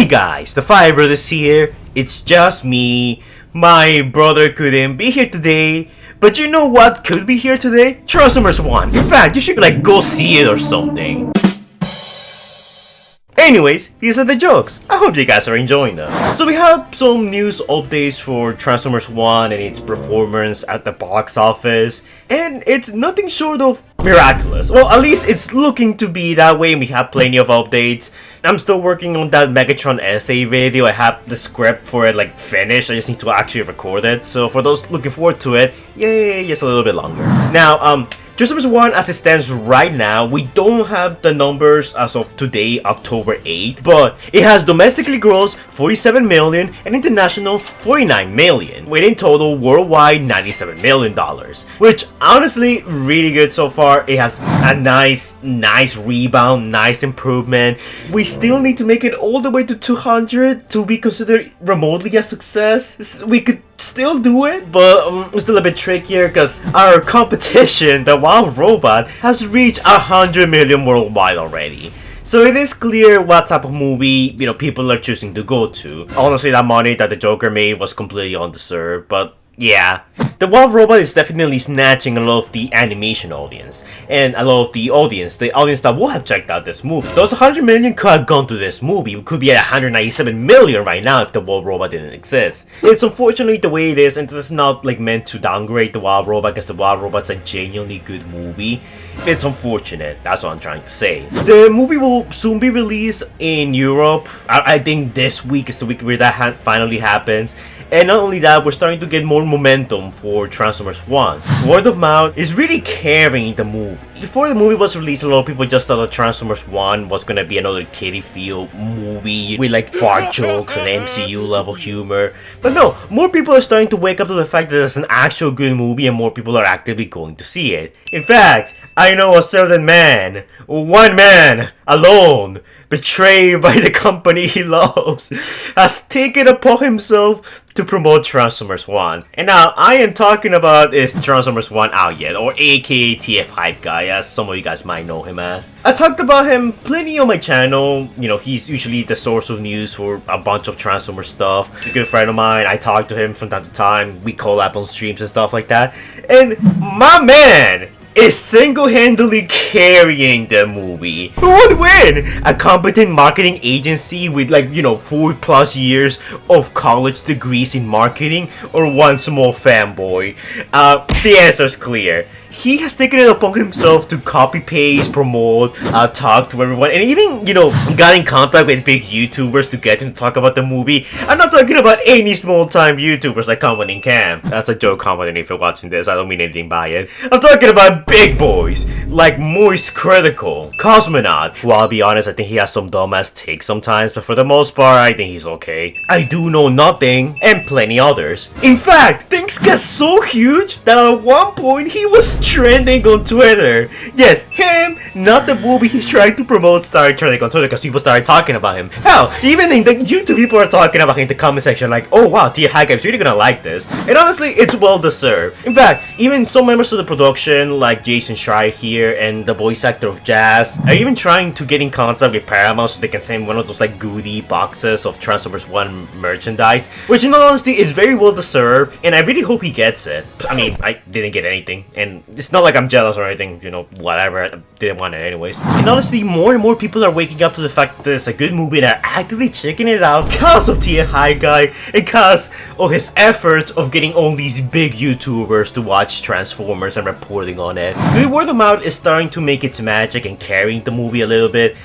Guys, the Five Brothers here. It's just me. My brother couldn't be here today. But you know what could be here today? Transformers 1. In fact, you should go see it or something. Anyways, these are the jokes. I hope you guys are enjoying them. So we have some news updates for Transformers 1 and its performance at the box office. And it's nothing short of miraculous. Well, at least it's looking to be that way. We have plenty of updates. I'm still working on that Megatron essay video. I have the script for it finished. I just need to actually record it. So for those looking forward to it, yay, just a little bit longer. Now, Transformers 1 as it stands right now, we don't have the numbers as of today, October 8th, but it has domestically grossed 47 million and international 49 million, with in total worldwide $97 million, which honestly really good so far. It has a nice rebound, nice improvement. We still need to make it all the way to 200 to be considered remotely a success. We could still do it, but it's still a bit trickier because our competition, the Wild Robot, has reached 100 million worldwide already. So it is clear what type of movie, people are choosing to go to. Honestly, that money that the Joker made was completely undeserved, but yeah. The Wild Robot is definitely snatching a lot of the animation audience, and a lot of the audience that would have checked out this movie. Those 100 million could have gone to this movie. We could be at 197 million right now if the Wild Robot didn't exist. It's unfortunately the way it is, and it's not meant to downgrade the Wild Robot because the Wild Robot's a genuinely good movie. It's unfortunate, that's what I'm trying to say. The movie will soon be released in Europe. I think this week is the week where that finally happens. And not only that, we're starting to get more momentum for Transformers 1. Word of mouth is really carrying the movie. Before the movie was released, a lot of people just thought that Transformers 1 was gonna be another kiddie feel movie with fart jokes and MCU level humor. But no, more people are starting to wake up to the fact that it's an actual good movie and more people are actively going to see it. In fact, I know a certain man, one man, alone, betrayed by the company he loves, has taken upon himself to promote Transformers 1. And now, I am talking about is Transformers 1 out yet, or aka TFHypeGuy, as some of you guys might know him as. I talked about him plenty on my channel. He's usually the source of news for a bunch of Transformers stuff. A good friend of mine, I talk to him from time to time. We collab on streams and stuff like that. And my man is single-handedly carrying the movie. Who would win? A competent marketing agency with 4+ years of college degrees in marketing, or one small fanboy? The answer's clear. He has taken it upon himself to copy-paste, promote, talk to everyone, and even, got in contact with big YouTubers to get him to talk about the movie. I'm not talking about any small-time YouTubers like Common and Cam. That's a joke, Common, if you're watching this. I don't mean anything by it. I'm talking about big boys, like Moist Critical, Cosmonaut, who I'll be honest, I think he has some dumbass takes sometimes, but for the most part, I think he's okay. I Do Know Nothing, and plenty others. In fact, things got so huge that at one point he was trending on Twitter. Yes, him, not the movie he's trying to promote, started trending on Twitter because people started talking about him. Hell, even in the YouTube, people are talking about him in the comment section oh wow, TFHypeGuy is really gonna like this. And honestly, it's well deserved. In fact, even some members of the production, like Jason Schreier here and the voice actor of Jazz, are even trying to get in contact with Paramount so they can send one of those goodie boxes of Transformers 1 merchandise, which in all honesty is very well deserved, and I really hope he gets it. I mean, I didn't get anything, and it's not like I'm jealous or anything, whatever, I didn't want it anyways. And honestly, more and more people are waking up to the fact that it's a good movie and are actively checking it out because of TFHypeGuy and because of his efforts of getting all these big YouTubers to watch Transformers and reporting on it. Good word of mouth is starting to make its magic and carrying the movie a little bit.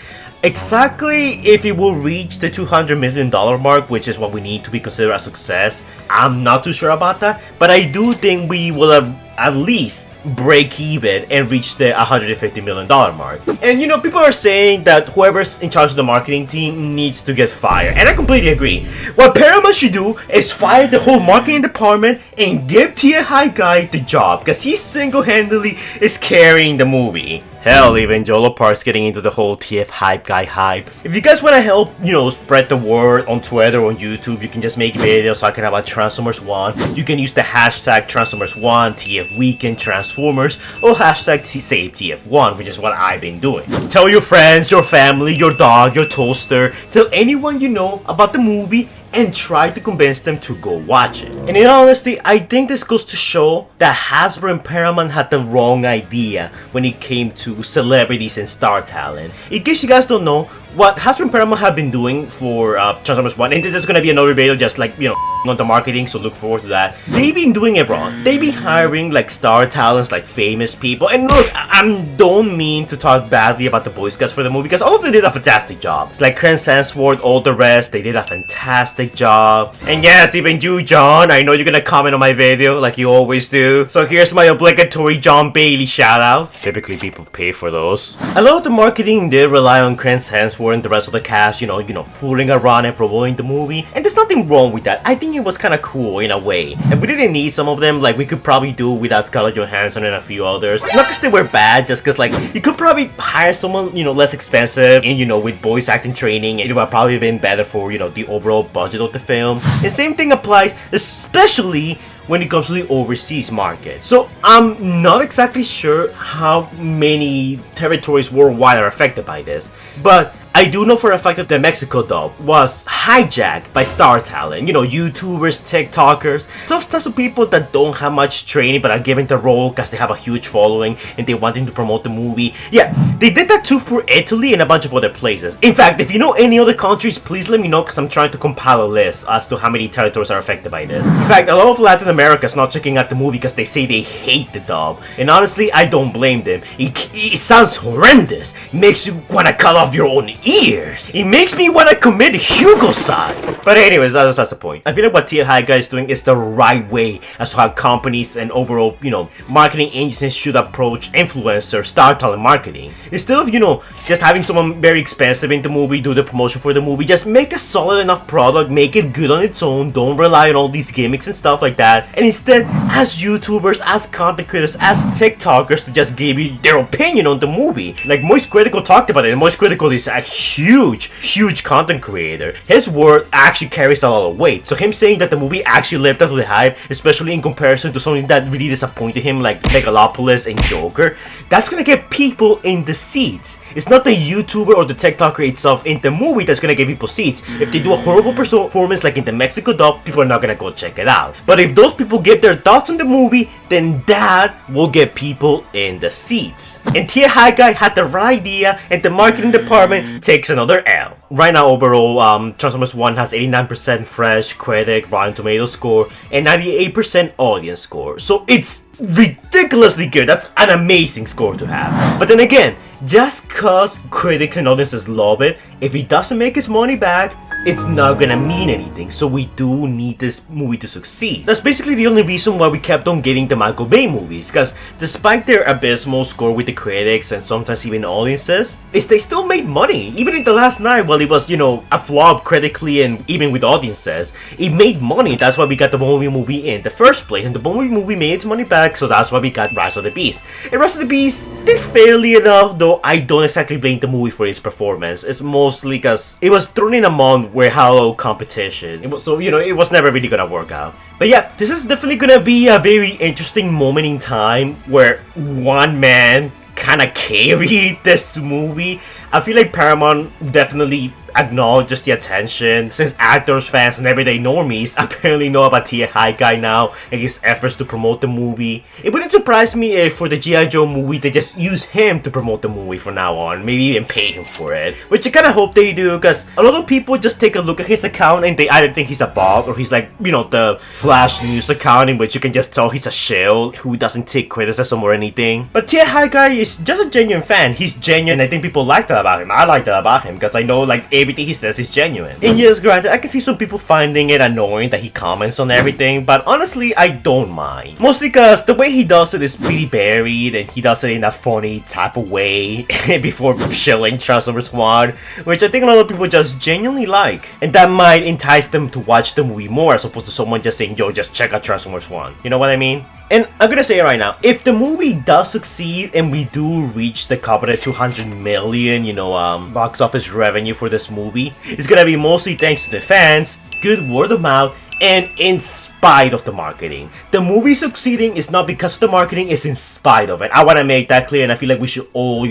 Exactly if it will reach the $200 million mark, which is what we need to be considered a success, I'm not too sure about that, but I do think we will have at least break even and reach the $150 million mark. And people are saying that whoever's in charge of the marketing team needs to get fired, and I completely agree. What Paramount should do is fire the whole marketing department and give TFHypeGuy the job, because he single-handedly is carrying the movie. Hell, even Jolo Park's getting into the whole TFHypeGuy hype. If you guys want to help, spread the word on Twitter or on YouTube, you can just make videos talking about Transformers 1. You can use the hashtag Transformers 1, TF Weekend, Transformers Transformers or hashtag save TF1, which is what I've been doing. Tell your friends, your family, your dog, your toaster, tell anyone you know about the movie and try to convince them to go watch it. And in honesty, I think this goes to show that Hasbro and Paramount had the wrong idea when it came to celebrities and star talent. In case you guys don't know, what Hasbro and Paramount have been doing for Transformers 1, and this is gonna be another video just like, you know, on the marketing, so look forward to that. They've been doing it wrong. They've been hiring like star talents, like famous people. And look, I don't mean to talk badly about the Boy Scouts for the movie, because all of them did a fantastic job. Like Chris Hemsworth, all the rest, they did a fantastic job. And yes, even you, John, I know you're gonna comment on my video like you always do. So here's my obligatory John Bailey shout out. Typically people pay for those. A lot of the marketing did rely on Chris Hemsworth and the rest of the cast, you know, fooling around and promoting the movie. And there's nothing wrong with that. I think it was kind of cool in a way. And we didn't need some of them, like we could probably do without Scarlett Johansson and a few others. Not because they were bad, just because like you could probably hire someone, you know, less expensive and, you know, with voice acting training. It would have probably been better for, you know, the overall budget of the film. And same thing applies, especially when it comes to the overseas market. So I'm not exactly sure how many territories worldwide are affected by this, but I do know for a fact that the Mexico dub was hijacked by star talent, you know, YouTubers, TikTokers, those types of people that don't have much training but are given the role because they have a huge following and they wanting to promote the movie. Yeah, they did that too for Italy and a bunch of other places. In fact, if you know any other countries, please let me know, because I'm trying to compile a list as to how many territories are affected by this. In fact, a lot of Latin America is not checking out the movie because they say they hate the dub. And honestly, I don't blame them. It sounds horrendous. It makes you want to cut off your own ears. It makes me want to commit Hugo-cide. But anyways, that's the point. I feel like what TFHypeGuy is doing is the right way as to how companies and overall, you know, marketing agencies should approach influencer, star talent marketing. Instead of, you know, just having someone very expensive in the movie do the promotion for the movie, just make a solid enough product, make it good on its own, don't rely on all these gimmicks and stuff like that, and instead ask YouTubers, ask content creators, ask TikTokers to just give you their opinion on the movie. Like Moist Critical talked about it, and Moist Critical is a huge content creator. His word actually carries a lot of weight, so him saying that the movie actually lived up to the hype, especially in comparison to something that really disappointed him like Megalopolis and Joker, that's gonna get people in the seats. It's not the YouTuber or the TikToker itself in the movie that's gonna get people seats. If they do a horrible performance like in the Mexico dub, people are not gonna go check it out. But if those people give their thoughts on the movie, then that will get people in the seats. And TFHypeGuy had the right idea, and the marketing department takes another L. Right now, overall, Transformers 1 has 89% fresh critic Rotten Tomatoes score and 98% audience score. So it's ridiculously good. That's an amazing score to have. But then again, just cause critics and audiences love it, if it doesn't make its money back, it's not gonna mean anything. So we do need this movie to succeed. That's basically the only reason why we kept on getting the Michael Bay movies, because despite their abysmal score with the critics and sometimes even audiences, they still made money. Even in The Last Night, while it was, you know, a flop critically and even with audiences, it made money. That's why we got the Bumblebee movie in the first place, and the Bumblebee movie made its money back, so that's why we got Rise of the Beast. And Rise of the Beast did fairly enough, though I don't exactly blame the movie for its performance. It's mostly because it was thrown in a month where hollow competition. So, you know, it was never really gonna work out. But yeah, this is definitely gonna be a very interesting moment in time where one man kind of carried this movie. I feel like Paramount definitely acknowledges the attention, since actors, fans, and everyday normies apparently know about TFHypeGuy now and his efforts to promote the movie. It wouldn't surprise me if for the G.I. Joe movie they just use him to promote the movie from now on, maybe even pay him for it, which I kind of hope they do, because a lot of people just take a look at his account and they either think he's a bot or he's like, you know, the Flash News account in which you can just tell he's a shill who doesn't take criticism or anything. But TFHypeGuy is just a genuine fan. He's genuine, and I think people like that about him. I like that about him because I know like everything he says is genuine. And yes, granted, I can see some people finding it annoying that he comments on everything, but honestly, I don't mind. Mostly because the way he does it is pretty buried, and he does it in a funny type of way before shilling Transformers 1, which I think a lot of people just genuinely like. And that might entice them to watch the movie more as opposed to someone just saying, yo, just check out Transformers 1. You know what I mean? And I'm gonna say it right now, if the movie does succeed and we do reach the coveted 200 million, you know, box office revenue for this movie, it's gonna be mostly thanks to the fans, good word of mouth, and in spite of the marketing. The movie succeeding is not because of the marketing, it's in spite of it. I want to make that clear, and I feel like we should all,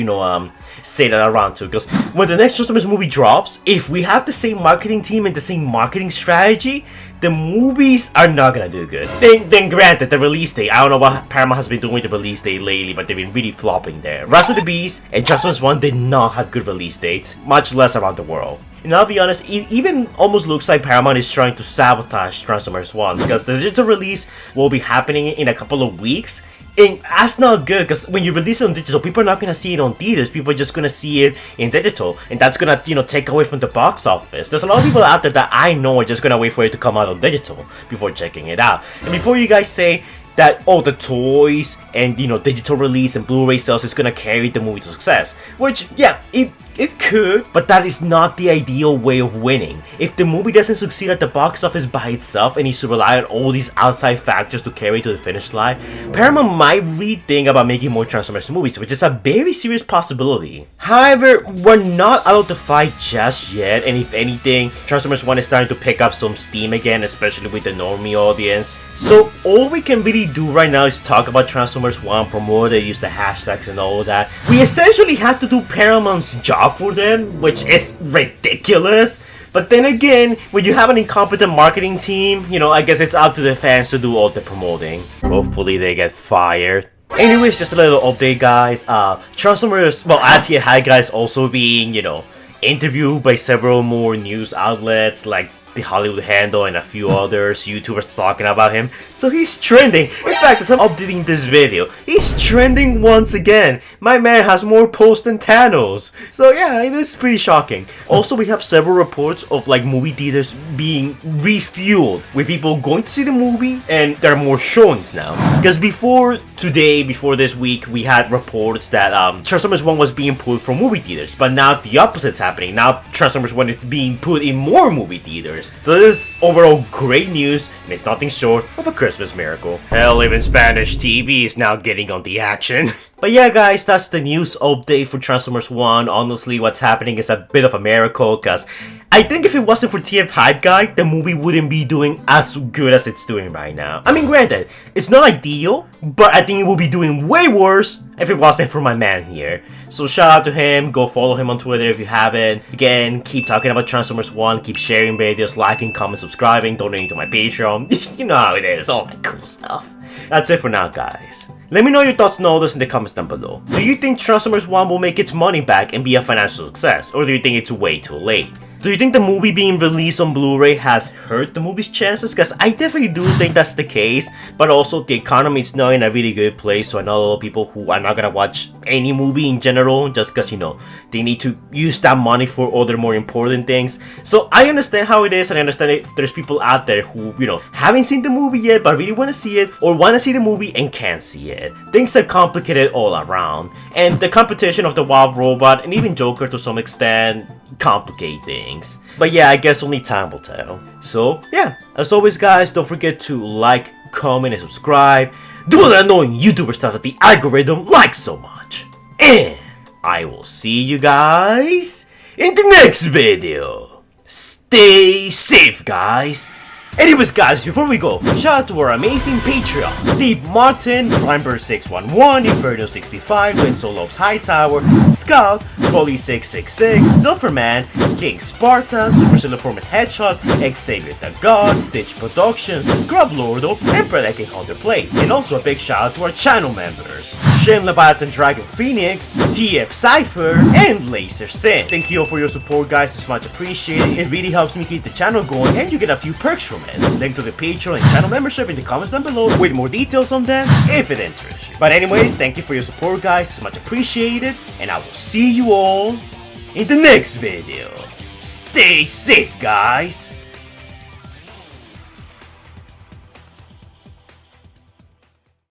say that around too. Because when the next Transformers movie drops, if we have the same marketing team and the same marketing strategy, the movies are not gonna do good. Then granted, the release date, I don't know what Paramount has been doing with the release date lately, but they've been really flopping there. Rise of the Beast and Transformers 1 did not have good release dates, much less around the world. And I'll be honest, it even almost looks like Paramount is trying to sabotage Transformers 1, because the digital release will be happening in a couple of weeks. And that's not good, because when you release it on digital, people are not gonna see it on theaters. People are just gonna see it in digital, and that's gonna, take away from the box office. There's a lot of people out there that I know are just gonna wait for it to come out on digital before checking it out. And before you guys say that the toys and digital release and Blu-ray sales is gonna carry the movie to success, which yeah, it could, but that is not the ideal way of winning. If the movie doesn't succeed at the box office by itself and needs to rely on all these outside factors to carry it to the finish line, Paramount might rethink about making more Transformers movies, which is a very serious possibility. However, we're not out of the fight just yet, and if anything, Transformers 1 is starting to pick up some steam again, especially with the normie audience. So all we can really do right now is talk about Transformers 1, promote it, use the hashtags and all that. We essentially have to do Paramount's job for them, which is ridiculous. But then again, when you have an incompetent marketing team, I guess it's up to the fans to do all the promoting. Hopefully they get fired. Anyways, just a little update, guys. Transformers, TFHypeGuy is also being, interviewed by several more news outlets like The Hollywood Handle and a few others, YouTubers talking about him. So he's trending. In fact, as I'm updating this video, he's trending once again. My man has more posts than Thanos. So yeah, it is pretty shocking. Also, we have several reports of movie theaters being refueled with people going to see the movie, and there are more showings now. Because before this week, we had reports that Transformers 1 was being pulled from movie theaters, but now the opposite's happening. Now Transformers 1 is being put in more movie theaters. So this is overall great news, and it's nothing short of a Christmas miracle. Hell, even Spanish TV is now getting on the action. But yeah, guys, that's the news update for Transformers 1. Honestly, what's happening is a bit of a miracle, because I think if it wasn't for TFHypeGuy, the movie wouldn't be doing as good as it's doing right now. I mean, granted, it's not ideal, but I think it would be doing way worse if it wasn't for my man here. So shout out to him, go follow him on Twitter if you haven't. Again, keep talking about Transformers 1, keep sharing videos, liking, comment, subscribing, donating to my Patreon. You know how it is, all that cool stuff. That's it for now, guys. Let me know your thoughts and all this in the comments down below. Do you think Transformers 1 will make its money back and be a financial success? Or do you think it's way too late? Do you think the movie being released on Blu-ray has hurt the movie's chances? Because I definitely do think that's the case, but also the economy is not in a really good place, so I know a lot of people who are not gonna watch any movie in general just because, they need to use that money for other more important things. So I understand how it is, and I understand if there's people out there who, haven't seen the movie yet but really want to see it, or want to see the movie and can't see it. Things are complicated all around, and the competition of the Wild Robot and even Joker to some extent complicate things. But yeah, I guess only time will tell. So yeah, as always, guys, don't forget to like, comment, and subscribe. Do all that annoying YouTuber stuff that the algorithm likes so much. And I will see you guys in the next video. Stay safe, guys. Anyways, guys, before we go, shout out to our amazing Patreons: Steve Martin, Primeburst611, Inferno65, Winslow Lopes Hightower, Scout, Polly666, Silverman, King Sparta, Super Cineformat Hedgehog, Xavier the God, Stitch Productions, Scrub Lordo, and Predicting Hunter Plays. And also a big shout out to our channel members: Shin Leviathan Dragon Phoenix, TF Cypher, and Laser Sin. Thank you all for your support, guys, it's much appreciated. It really helps me keep the channel going, and you get a few perks from it. Link to the Patreon and channel membership in the comments down below with more details on them if it interests you. But anyways, thank you for your support, guys, it's much appreciated, and I will see you all in the next video. Stay safe, guys.